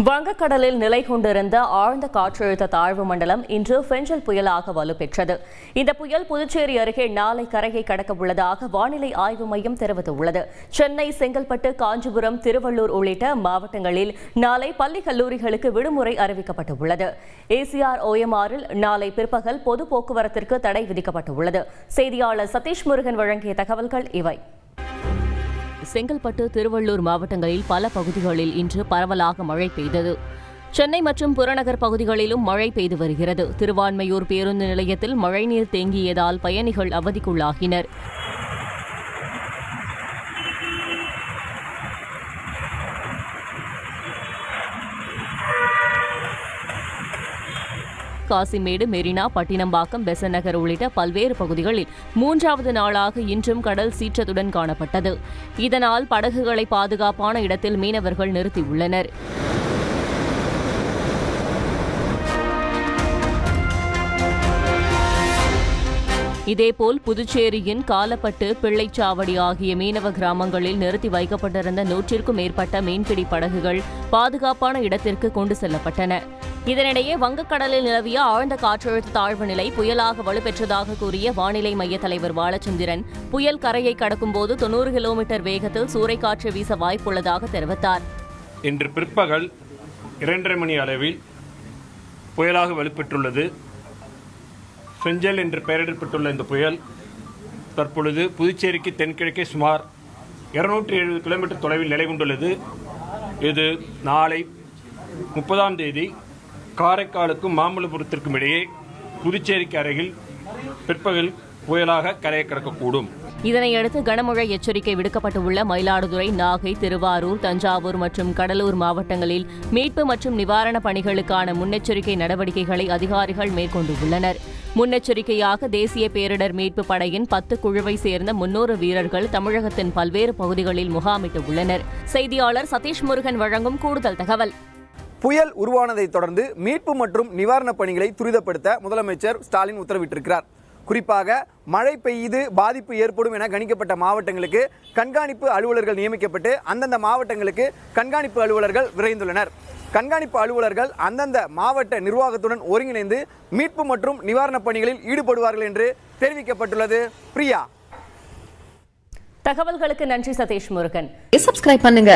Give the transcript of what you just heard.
வங்கக்கடலில் நிலை கொண்டிருந்த ஆழ்ந்த காற்றழுத்த தாழ்வு மண்டலம் இன்று ஃபெஞ்சல் புயலாக வலுப்பெற்றது. இந்த புயல் புதுச்சேரி அருகே நாளை கரையை கடக்க உள்ளதாக வானிலை ஆய்வு மையம் தெரிவித்துள்ளது. சென்னை, செங்கல்பட்டு, காஞ்சிபுரம், திருவள்ளூர் உள்ளிட்ட மாவட்டங்களில் நாளை பள்ளி கல்லூரிகளுக்கு விடுமுறை அறிவிக்கப்பட்டுள்ளது. ACR OMRல் நாளை பிற்பகல் பொது போக்குவரத்திற்கு தடை விதிக்கப்பட்டுள்ளது. செய்தியாளர் சதீஷ் முருகன் வழங்கிய தகவல்கள் இவை. செங்கல்பட்டு, திருவள்ளூர் மாவட்டங்களில் பல பகுதிகளில் இன்று பரவலாக மழை பெய்தது. சென்னை மற்றும் புறநகர் பகுதிகளிலும் மழை பெய்து வருகிறது. திருவான்மையூர் பேருந்து நிலையத்தில் மழைநீர் தேங்கியதால் பயணிகள் அவதிக்குள்ளாகினர். காசிமேடு, மெரினா, பட்டினம்பாக்கம், பெசன்ட் நகர் உள்ளிட்ட பல்வேறு பகுதிகளில் 3வது நாளாக இன்றும் கடல் சீற்றத்துடன் காணப்பட்டது. இதனால் படகுகளை பாதுகாப்பான இடத்தில் மீனவர்கள் நிறுத்தியுள்ளனர். இதேபோல் புதுச்சேரியின் காலப்பட்டு, பிள்ளைச்சாவடி ஆகிய மீனவ கிராமங்களில் நிறுத்தி வைக்கப்பட்டிருந்த 100க்கும் மேற்பட்ட மீன்பிடி படகுகள் பாதுகாப்பான இடத்திற்கு கொண்டு செல்லப்பட்டன. இதனிடையே வங்கக்கடலில் நிலவிய ஆழ்ந்த காற்றழுத்த தாழ்வு நிலை புயலாக வலுப்பெற்றதாக கூறிய வானிலை மைய தலைவர் பாலச்சந்திரன், புயல் கரையை கடக்கும்போது 90 கிலோமீட்டர் வேகத்தில் சூறைக்காற்று வீச வாய்ப்புள்ளதாக தெரிவித்தார். இன்று பிற்பகல் 2:30 மணி அளவில் புயலாக வலுப்பெற்றுள்ளது. ஃபெஞ்சல் என்று பெயரிடப்பட்டுள்ள இந்த புயல் தற்பொழுது புதுச்சேரிக்கு தென்கிழக்கே சுமார் 270 கிலோமீட்டர் தொலைவில் நிலை கொண்டுள்ளது. இது நாளை 30ஆம் தேதி காரைக்காலுக்கும் மாமல்லபுரத்திற்கும் இடையே புதுச்சேரிக்கு அருகில் பிற்பகல் புயலாக கரையை கடக்கக்கூடும். இதனையடுத்து கனமழை எச்சரிக்கை விடுக்கப்பட்டுள்ள மயிலாடுதுறை, நாகை, திருவாரூர், தஞ்சாவூர் மற்றும் கடலூர் மாவட்டங்களில் மீட்பு மற்றும் நிவாரணப் பணிகளுக்கான முன்னெச்சரிக்கை நடவடிக்கைகளை அதிகாரிகள் மேற்கொண்டுள்ளனர். முன்னெச்சரிக்கையாக தேசிய பேரிடர் மீட்பு படையின் 10 குழுவை சேர்ந்த 300 வீரர்கள் தமிழகத்தின் பல்வேறு பகுதிகளில் முகாமிட்டுள்ளனர். செய்தியாளர் சதீஷ் முருகன் வழங்கும் கூடுதல் தகவல். புயல் உருவானதை தொடர்ந்து மீட்பு மற்றும் நிவாரணப் பணிகளை துரிதப்படுத்த முதலமைச்சர் ஸ்டாலின் உத்தரவிட்டிருக்கிறார். குறிப்பாக மழை பெய்து பாதிப்பு ஏற்படும் என கணிக்கப்பட்ட மாவட்டங்களுக்கு கண்காணிப்பு அலுவலர்கள் நியமிக்கப்பட்டு அந்தந்த மாவட்டங்களுக்கு கண்காணிப்பு அலுவலர்கள் விரைந்துள்ளனர். கண்காணிப்பு அலுவலர்கள் அந்தந்த மாவட்ட நிர்வாகத்துடன் ஒருங்கிணைந்து மீட்பு மற்றும் நிவாரணப் பணிகளில் ஈடுபடுவார்கள் என்று தெரிவிக்கப்பட்டுள்ளது. பிரியா, தகவல்களுக்கு நன்றி சதீஷ் முருகன். சப்ஸ்கிரைப் பண்ணுங்க.